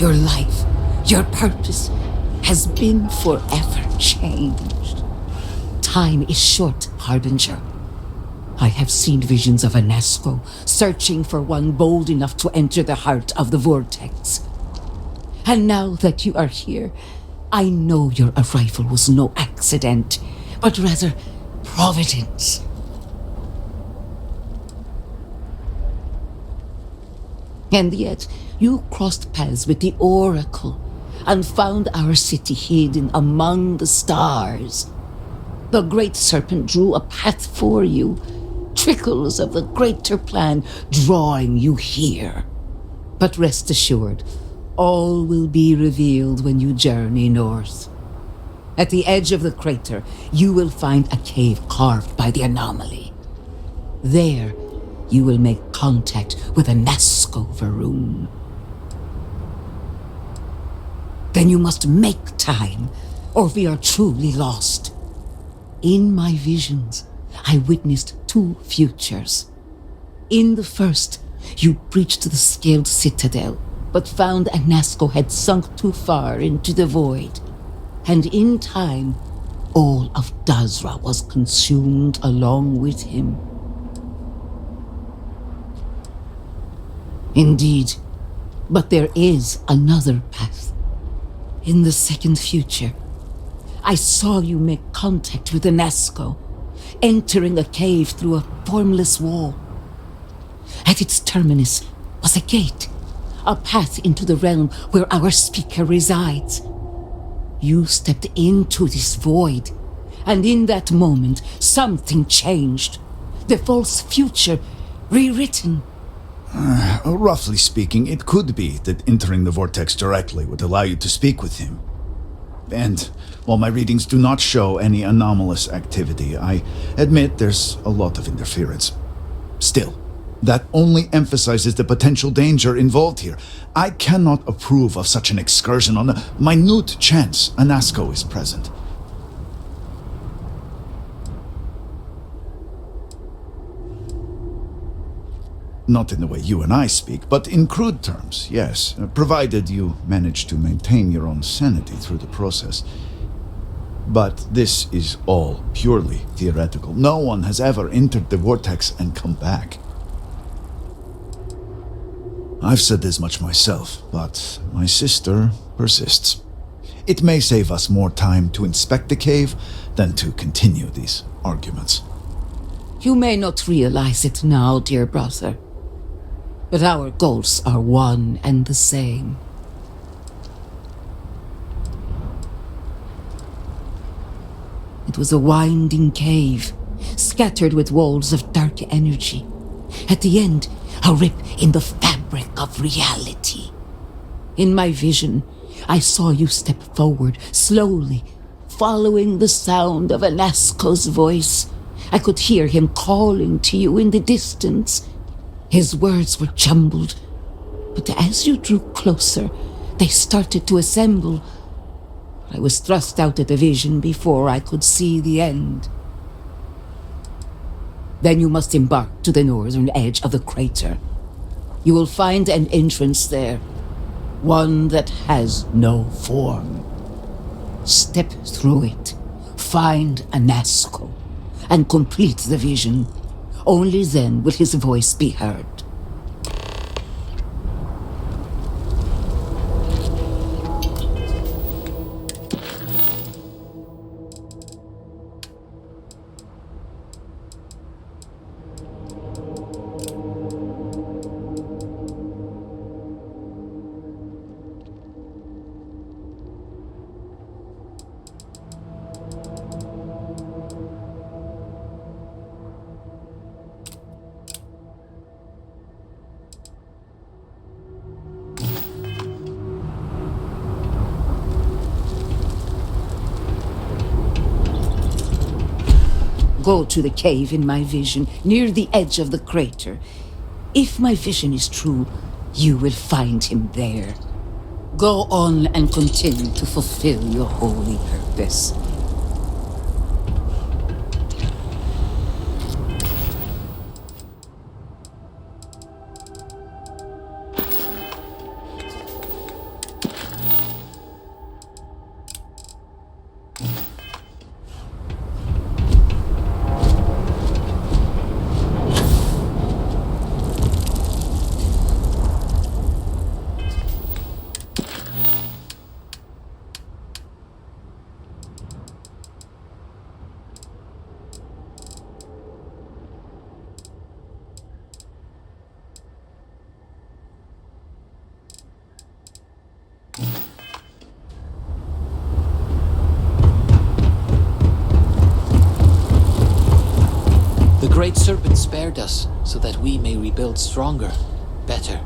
Your life, your purpose, has been forever changed. Time is short, Harbinger. I have seen visions of Anasco searching for one bold enough to enter the heart of the vortex. And now that you are here, I know your arrival was no accident, but rather providence. And yet, you crossed paths with the Oracle and found our city hidden among the stars. The Great Serpent drew a path for you, trickles of the greater plan drawing you here. But rest assured, all will be revealed when you journey north. At the edge of the crater, you will find a cave carved by the anomaly. There, you will make contact with a Nasco Varun. Then you must make time, or we are truly lost. In my visions, I witnessed 2 futures. In the first, you breached the scaled citadel, but found Anasco had sunk too far into the void. And in time, all of Dazra was consumed along with him. Indeed, but there is another path. In the second future, I saw you make contact with Anasco, entering a cave through a formless wall. At its terminus was a gate, a path into the realm where our speaker resides. You stepped into this void, and in that moment, something changed. The false future rewritten. Roughly speaking, it could be that entering the vortex directly would allow you to speak with him. And while my readings do not show any anomalous activity, I admit there's a lot of interference. Still, that only emphasizes the potential danger involved here. I cannot approve of such an excursion on the minute chance Anasco is present. Not in the way you and I speak, but in crude terms, yes, provided you manage to maintain your own sanity through the process. But this is all purely theoretical. No one has ever entered the vortex and come back. I've said this much myself, but my sister persists. It may save us more time to inspect the cave than to continue these arguments. You may not realize it now, dear brother, but our goals are one and the same. It was a winding cave, scattered with walls of dark energy. At the end, a rip in the fabric of reality. In my vision, I saw you step forward, slowly, following the sound of Anasco's voice. I could hear him calling to you in the distance. His words were jumbled, but as you drew closer, they started to assemble. I was thrust out of the vision before I could see the end. Then you must embark to the northern edge of the crater. You will find an entrance there, one that has no form. Step through it, find Anasco, and complete the vision. Only then will his voice be heard. Go to the cave in my vision, near the edge of the crater. If my vision is true, you will find him there. Go on and continue to fulfill your holy purpose. Great Serpent spared us so that we may rebuild stronger, better.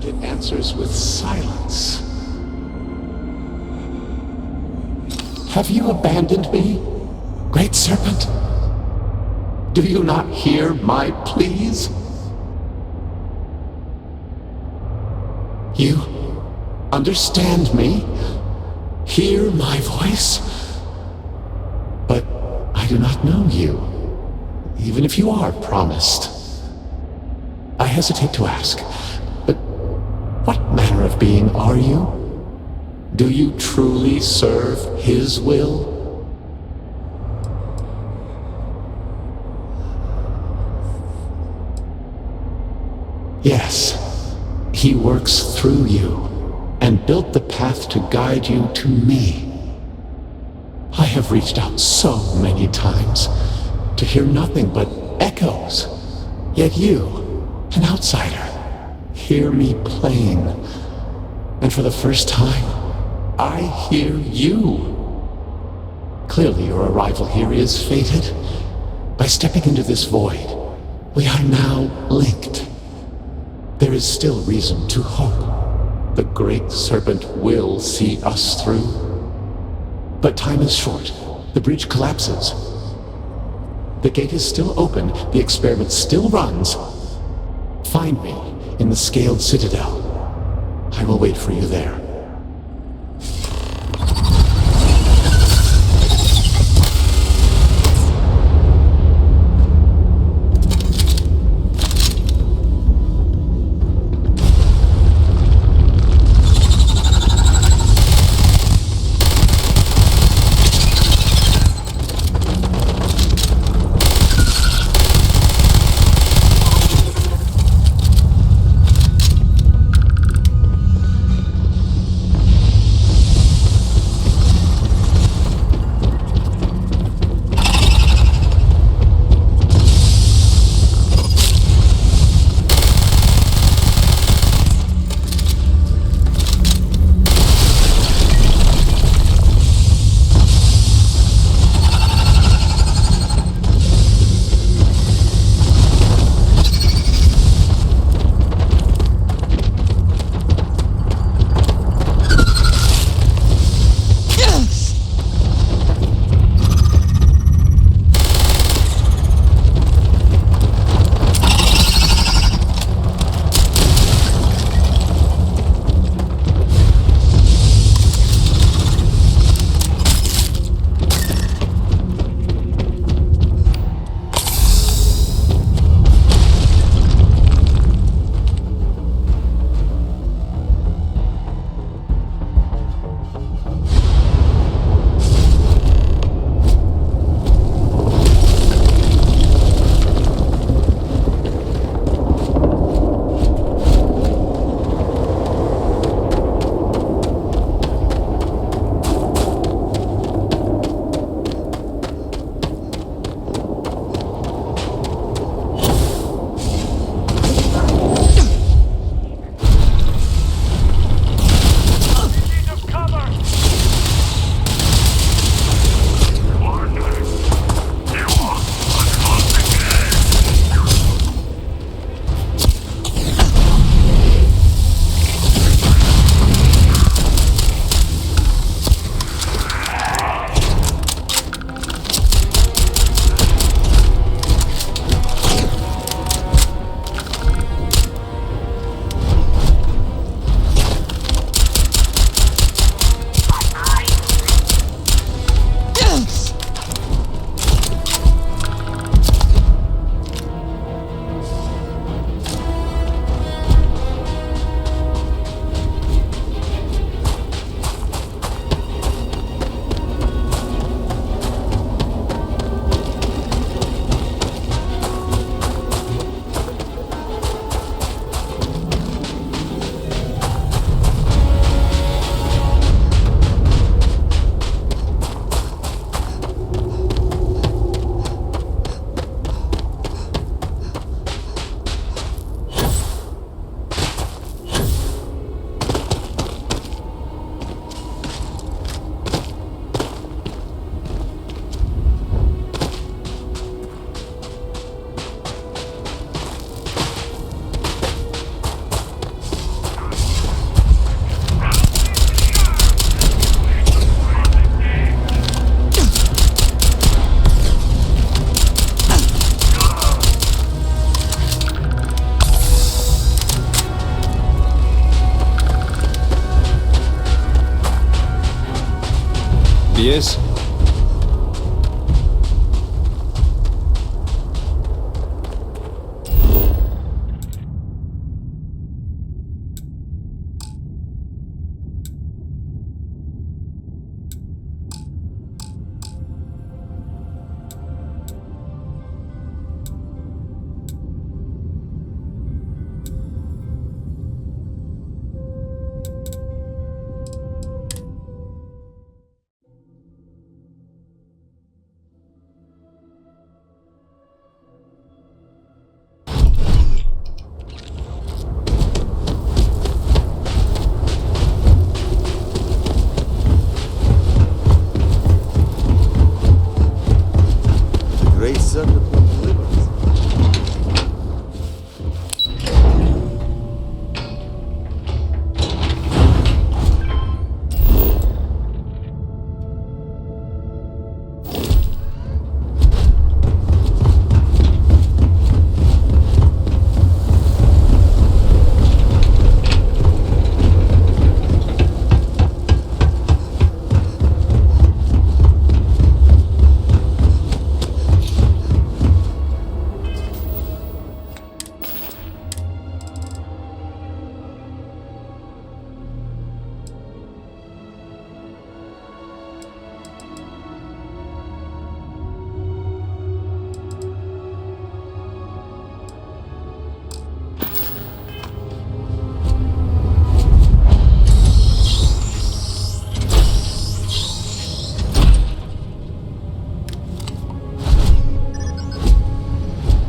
it answers with silence. Have you abandoned me, Great Serpent? Do you not hear my pleas? You understand me? Hear my voice? But I do not know you, even if you are promised. I hesitate to ask, but what manner of being are you? Do you truly serve his will? Yes, he works through you and built the path to guide you to me. I have reached out so many times to hear nothing but echoes, yet you, an outsider, hear me plain. And for the first time, I hear you. Clearly your arrival here is fated. By stepping into this void, we are now linked. There is still reason to hope. The Great Serpent will see us through. But time is short. The bridge collapses. The gate is still open. The experiment still runs. Find me in the Scaled Citadel. I will wait for you there. Yes? Great serpent will deliver us.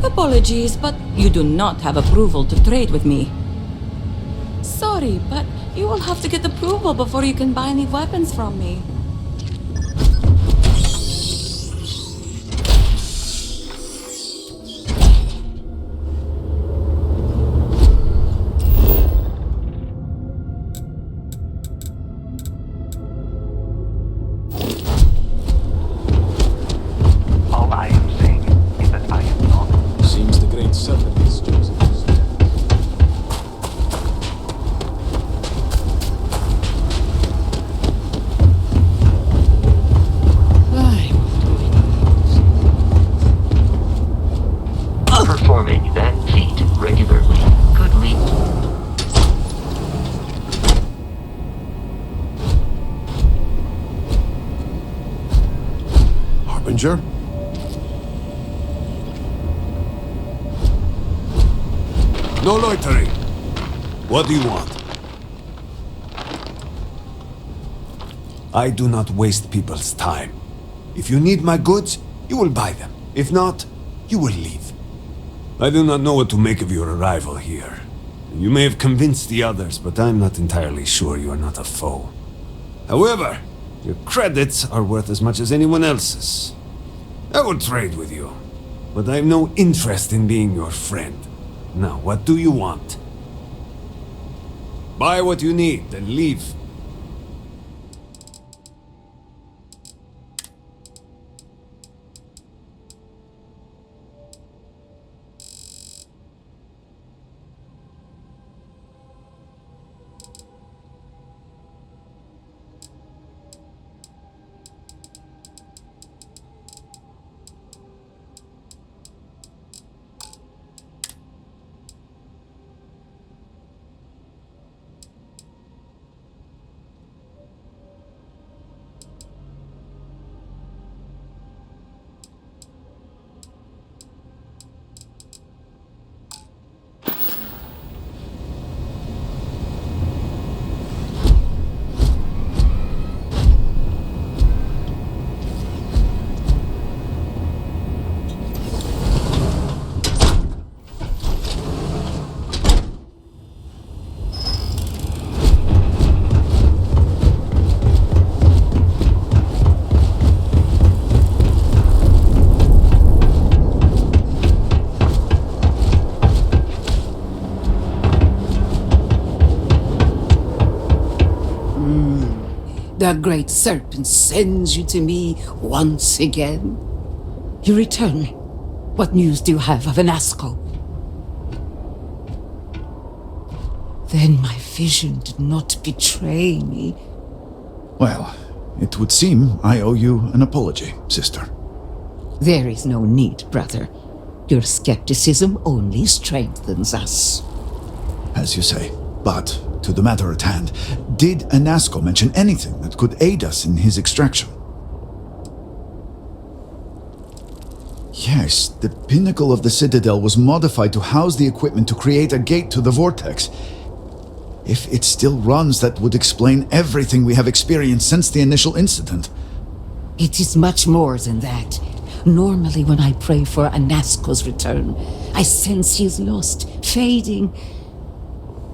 Apologies, but you do not have approval to trade with me. Sorry, but you will have to get approval before you can buy any weapons from me. All I am saying is that I am not. Seems the great serpent is chosen. Performing that feat regularly could lead. Harbinger? No loitering. What do you want? I do not waste people's time. If you need my goods, you will buy them. If not, you will leave. I do not know what to make of your arrival here. You may have convinced the others, but I'm not entirely sure you are not a foe. However, your credits are worth as much as anyone else's. I will trade with you, but I have no interest in being your friend. Now, what do you want? Buy what you need, then leave. The great serpent sends you to me once again. You return. What news do you have of Anasco? Then my vision did not betray me. Well, It would seem I owe you an apology, sister. There is no need, brother. Your skepticism only strengthens us. As you say. But, to the matter at hand, did Anasco mention anything that could aid us in his extraction? Yes, the pinnacle of the Citadel was modified to house the equipment to create a gate to the vortex. If it still runs, that would explain everything we have experienced since the initial incident. It is much more than that. Normally when I pray for Anasco's return, I sense he is lost, fading.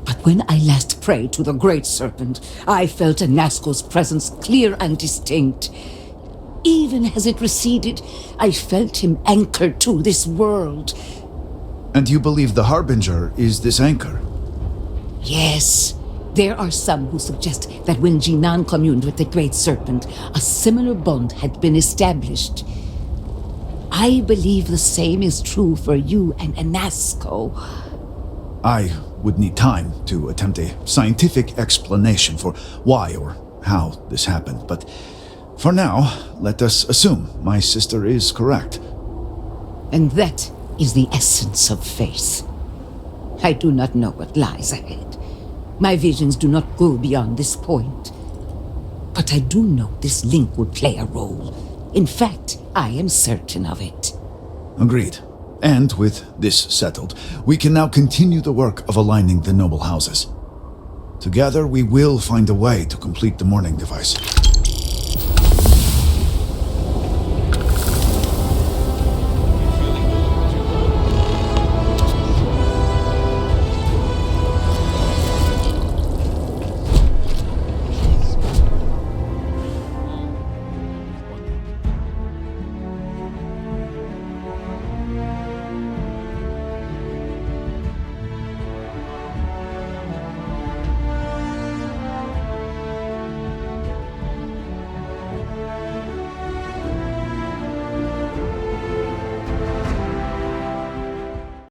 But when I last prayed to the Great Serpent, I felt Anasco's presence clear and distinct. Even as it receded, I felt him anchored to this world. And you believe the Harbinger is this anchor? Yes. There are some who suggest that when Jinan communed with the Great Serpent, a similar bond had been established. I believe the same is true for you and Anasco. I would need time to attempt a scientific explanation for why or how this happened, but for now, let us assume my sister is correct. And that is the essence of faith. I do not know what lies ahead. My visions do not go beyond this point. But I do know this link will play a role. In fact, I am certain of it. Agreed. And with this settled, we can now continue the work of aligning the noble houses. Together, we will find a way to complete the mourning device.